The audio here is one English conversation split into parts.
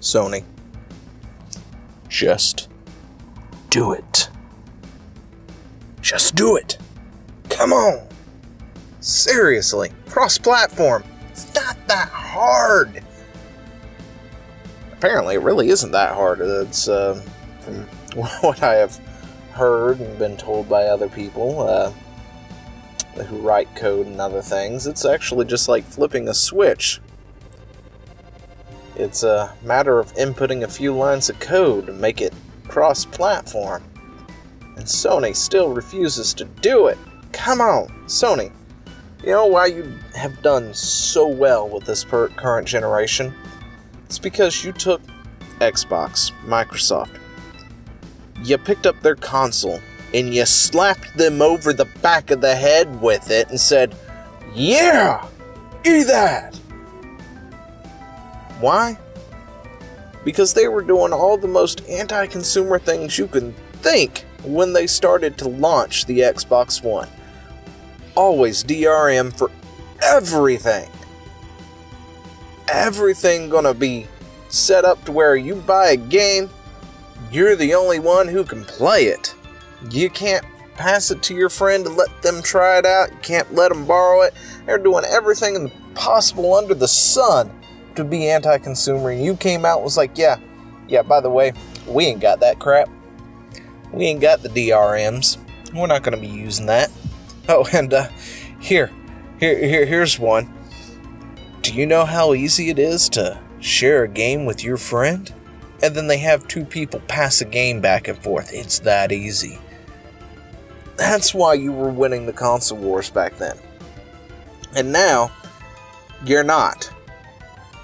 Sony. Just do it. Just do it. Come on. Seriously. Cross-platform. It's not that hard. Apparently, it really isn't that hard. It's, from what I have heard and been told by other people who write code and other things, it's actually just like flipping a switch. It's a matter of inputting a few lines of code to make it cross-platform. And Sony still refuses to do it. Come on, Sony. You know why you have done so well with this current generation? It's because you took Xbox, Microsoft. You picked up their console, and you slapped them over the back of the head with it and said, "Yeah! Eat that!" Why? Because they were doing all the most anti-consumer things you can think when they started to launch the Xbox One. Always DRM for everything. Everything gonna be set up to where you buy a game, you're the only one who can play it. You can't pass it to your friend to let them try it out. You can't let them borrow it. They're doing everything possible under the sun to be anti-consumer, and you came out and was like, yeah, by the way, we ain't got that crap. We ain't got the DRMs. We're not going to be using that. Oh, and here's one. Do you know how easy it is to share a game with your friend? And then they have two people pass a game back and forth. It's that easy. That's why you were winning the console wars back then. And now, you're not.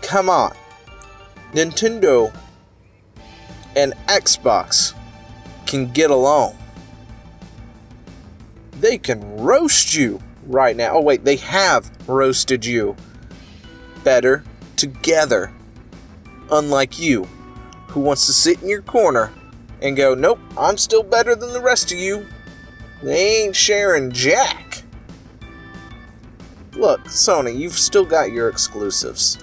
Come on. Nintendo and Xbox can get along. They can roast you right now. Oh wait, they have roasted you better together. Unlike you, who wants to sit in your corner and go, nope, I'm still better than the rest of you. They ain't sharing jack. Look, Sony, you've still got your exclusives.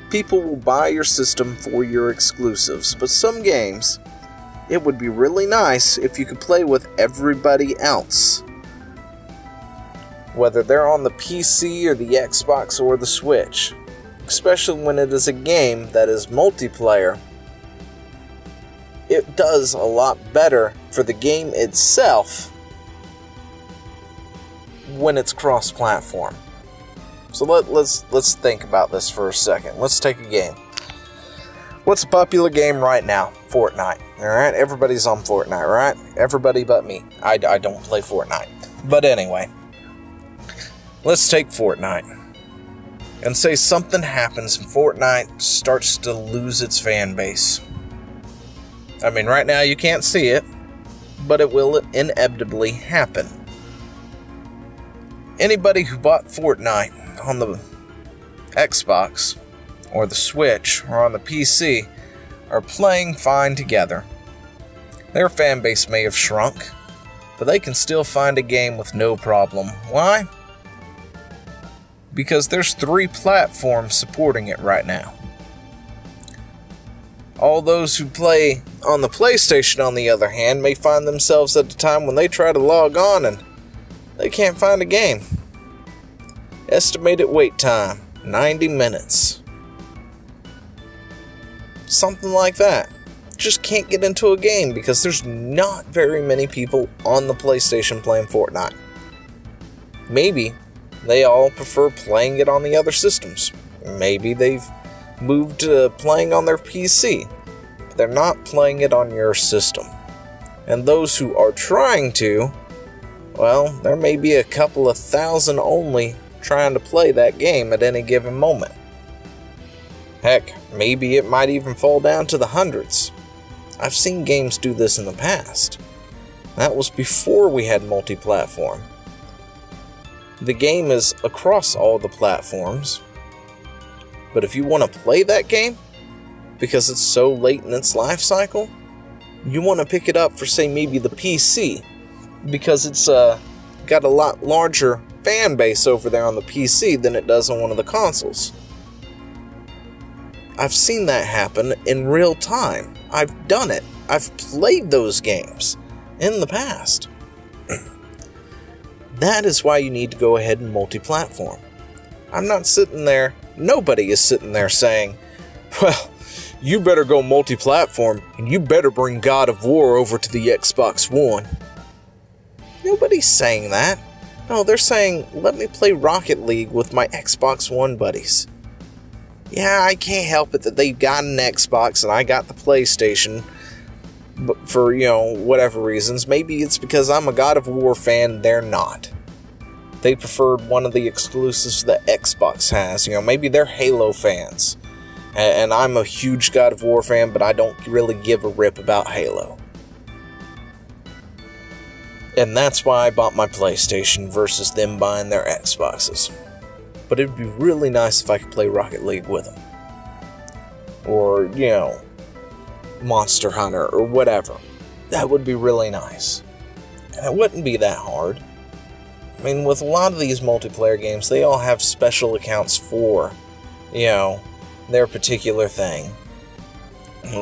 People will buy your system for your exclusives, but some games, it would be really nice if you could play with everybody else. Whether they're on the PC or the Xbox or the Switch. Especially when it is a game that is multiplayer. It does a lot better for the game itself when it's cross-platform. So let's think about this for a second. Let's take a game. What's a popular game right now? Fortnite. Alright, everybody's on Fortnite, right? Everybody but me. I don't play Fortnite. But anyway, let's take Fortnite. And say something happens and Fortnite starts to lose its fan base. I mean, right now you can't see it, but it will inevitably happen. Anybody who bought Fortnite on the Xbox, or the Switch, or on the PC, are playing fine together. Their fan base may have shrunk, but they can still find a game with no problem. Why? Because there's 3 platforms supporting it right now. All those who play on the PlayStation, on the other hand, may find themselves at a time when they try to log on and they can't find a game. Estimated wait time, 90 minutes. Something like that. Just can't get into a game because there's not very many people on the PlayStation playing Fortnite. Maybe they all prefer playing it on the other systems. Maybe they've moved to playing on their PC. But they're not playing it on your system. And those who are trying to, well, there may be a couple of thousand only trying to play that game at any given moment. Heck, maybe it might even fall down to the hundreds. I've seen games do this in the past. That was before we had multi-platform. The game is across all the platforms, but if you want to play that game, because it's so late in its life cycle, you want to pick it up for, say, maybe the PC, because it's got a lot larger fan base over there on the PC than it does on one of the consoles. I've seen that happen in real time. I've done it. I've played those games in the past. That is why you need to go ahead and multi-platform. I'm not sitting there, nobody is sitting there saying, well, you better go multi-platform and you better bring God of War over to the Xbox One. Nobody's saying that. No, they're saying, let me play Rocket League with my Xbox One buddies. Yeah, I can't help it that they've got an Xbox and I got the PlayStation. But for, whatever reasons. Maybe it's because I'm a God of War fan, they're not. They preferred one of the exclusives that Xbox has. Maybe they're Halo fans. And I'm a huge God of War fan, but I don't really give a rip about Halo. And that's why I bought my PlayStation versus them buying their Xboxes. But it'd be really nice if I could play Rocket League with them. Or, Monster Hunter or whatever. That would be really nice. And it wouldn't be that hard. I mean, with a lot of these multiplayer games, they all have special accounts for, their particular thing.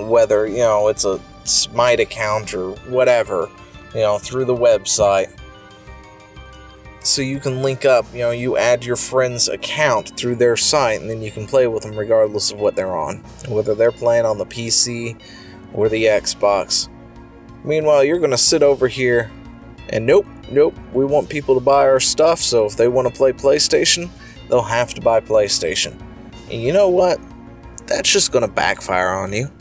Whether, it's a Smite account or whatever, through the website. So you can link up, you add your friend's account through their site and then you can play with them regardless of what they're on. Whether they're playing on the PC or the Xbox. Meanwhile, you're going to sit over here and nope, we want people to buy our stuff, so if they want to play PlayStation, they'll have to buy PlayStation. And you know what? That's just going to backfire on you.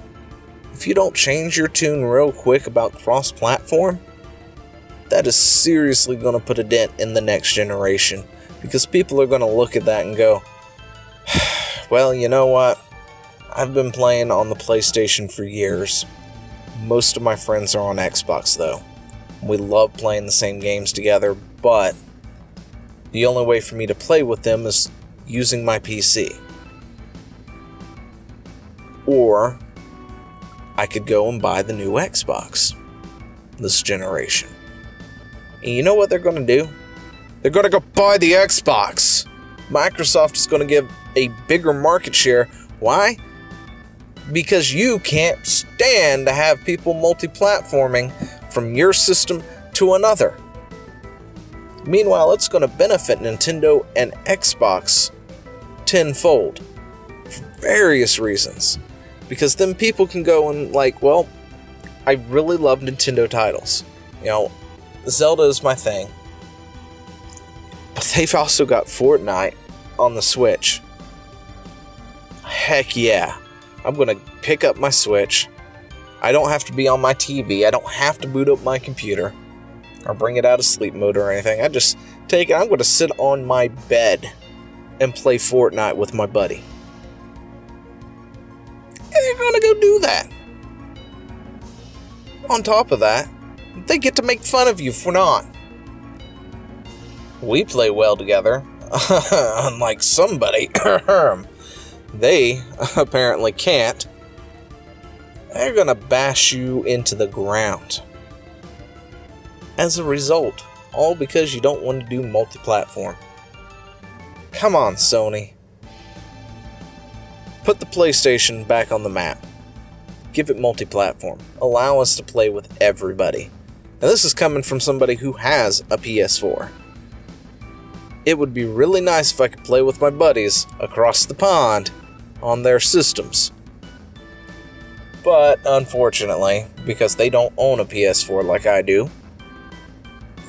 If you don't change your tune real quick about cross-platform, that is seriously going to put a dent in the next generation. Because people are going to look at that and go, well, you know what? I've been playing on the PlayStation for years. Most of my friends are on Xbox, though. We love playing the same games together, but the only way for me to play with them is using my PC. Or I could go and buy the new Xbox this generation. And you know what they're going to do? They're going to go buy the Xbox. Microsoft is going to give a bigger market share. Why? Because you can't stand to have people multi-platforming from your system to another. Meanwhile, it's going to benefit Nintendo and Xbox tenfold for various reasons. Because then people can go and well, I really love Nintendo titles. Zelda is my thing. But they've also got Fortnite on the Switch. Heck yeah. I'm going to pick up my Switch. I don't have to be on my TV. I don't have to boot up my computer or bring it out of sleep mode or anything. I just take it. I'm going to sit on my bed and play Fortnite with my buddy. And they're going to go do that. On top of that, they get to make fun of you for not. We play well together. Unlike somebody. They apparently can't. They're gonna bash you into the ground. As a result, all because you don't want to do multi-platform. Come on, Sony. Put the PlayStation back on the map. Give it multi-platform. Allow us to play with everybody. Now this is coming from somebody who has a PS4. It would be really nice if I could play with my buddies across the pond on their systems. But unfortunately, because they don't own a PS4 like I do,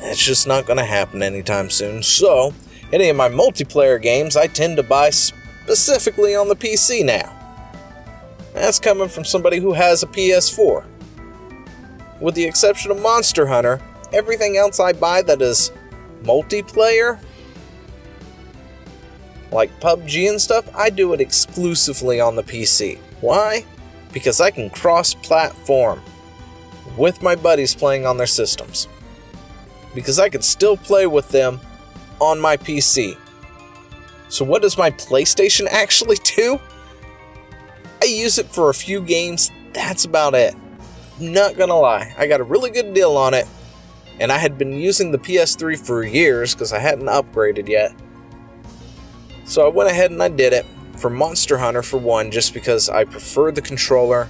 it's just not going to happen anytime soon. So, any of my multiplayer games I tend to buy specifically on the PC now. That's coming from somebody who has a PS4. With the exception of Monster Hunter, everything else I buy that is multiplayer, like PUBG and stuff, I do it exclusively on the PC. Why? Because I can cross-platform with my buddies playing on their systems. Because I can still play with them on my PC. So what does my PlayStation actually do? I use it for a few games, that's about it. Not gonna lie, I got a really good deal on it, and I had been using the PS3 for years because I hadn't upgraded yet. So I went ahead and I did it, for Monster Hunter for one, just because I prefer the controller,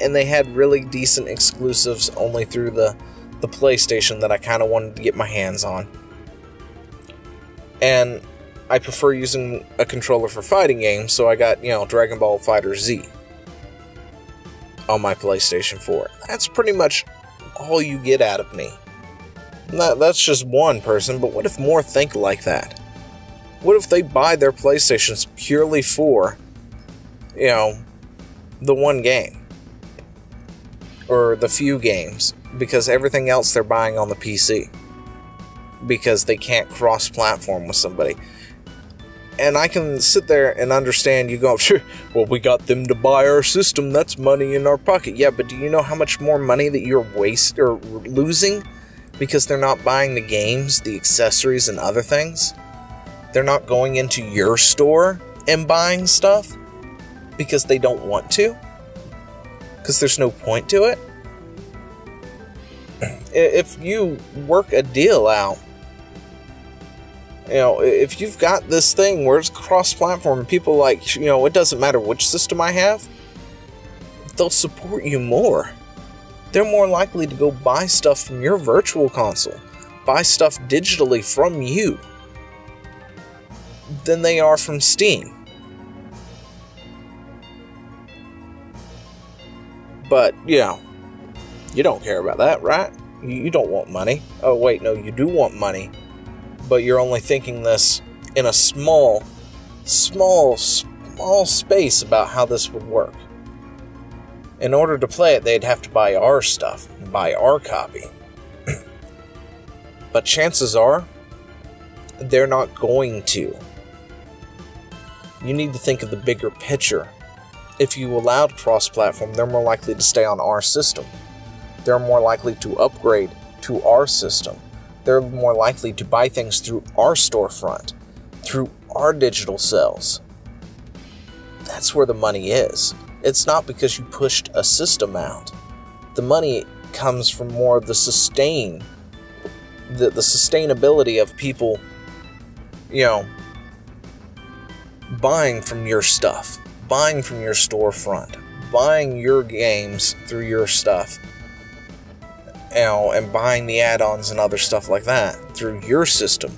and they had really decent exclusives only through the PlayStation that I kind of wanted to get my hands on. And I prefer using a controller for fighting games, so I got, Dragon Ball FighterZ on my PlayStation 4. That's pretty much all you get out of me. That's just one person, but what if more think like that? What if they buy their PlayStations purely for, the one game? Or the few games, because everything else they're buying on the PC. Because they can't cross-platform with somebody. And I can sit there and understand you go, sure, well, we got them to buy our system, that's money in our pocket. Yeah, but do you know how much more money that you're losing? Because they're not buying the games, the accessories, and other things? They're not going into your store and buying stuff? Because they don't want to? Because there's no point to it? If you work a deal out, if you've got this thing where it's cross-platform and people like, it doesn't matter which system I have, they'll support you more. They're more likely to go buy stuff from your virtual console, buy stuff digitally from you, than they are from Steam. But, you don't care about that, right? You don't want money. Oh, wait, no, you do want money. But you're only thinking this in a small space about how this would work. In order to play it, they'd have to buy our stuff, buy our copy. But chances are, they're not going to. You need to think of the bigger picture. If you allowed cross-platform, they're more likely to stay on our system. They're more likely to upgrade to our system. They're more likely to buy things through our storefront, through our digital sales. That's where the money is. It's not because you pushed a system out. The money comes from more of the sustainability of people, buying from your stuff, buying from your storefront, buying your games through your stuff, and buying the add-ons and other stuff like that through your system.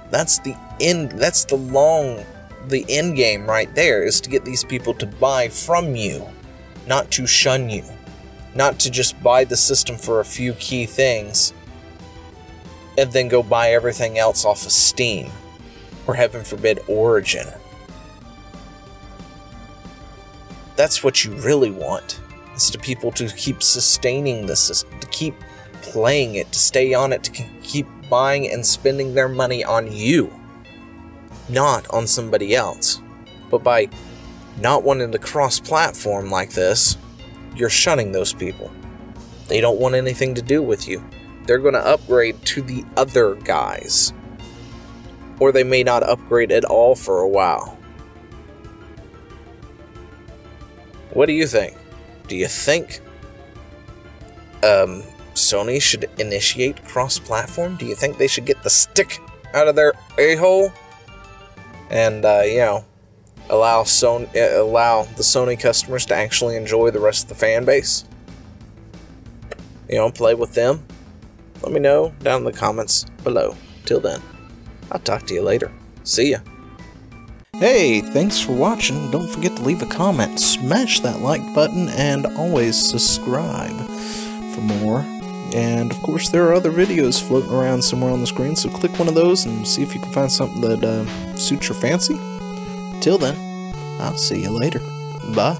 That's the end. That's the end game right there, is to get these people to buy from you, not to shun you, not to just buy the system for a few key things and then go buy everything else off of Steam, or heaven forbid, Origin. That's what you really want, is to people to keep sustaining the system, to keep playing it, to stay on it, to keep buying and spending their money on you, not on somebody else. But by not wanting to cross-platform like this, you're shunning those people. They don't want anything to do with you. They're going to upgrade to the other guys. Or they may not upgrade at all for a while. What do you think? Do you think Sony should initiate cross-platform? Do you think they should get the stick out of their a-hole? And, allow the Sony customers to actually enjoy the rest of the fan base? Play with them? Let me know down in the comments below. Till then, I'll talk to you later. See ya. Hey, thanks for watching. Don't forget to leave a comment, smash that like button, and always subscribe for more. And, of course, there are other videos floating around somewhere on the screen, so click one of those and see if you can find something that suits your fancy. Till then, I'll see you later. Bye.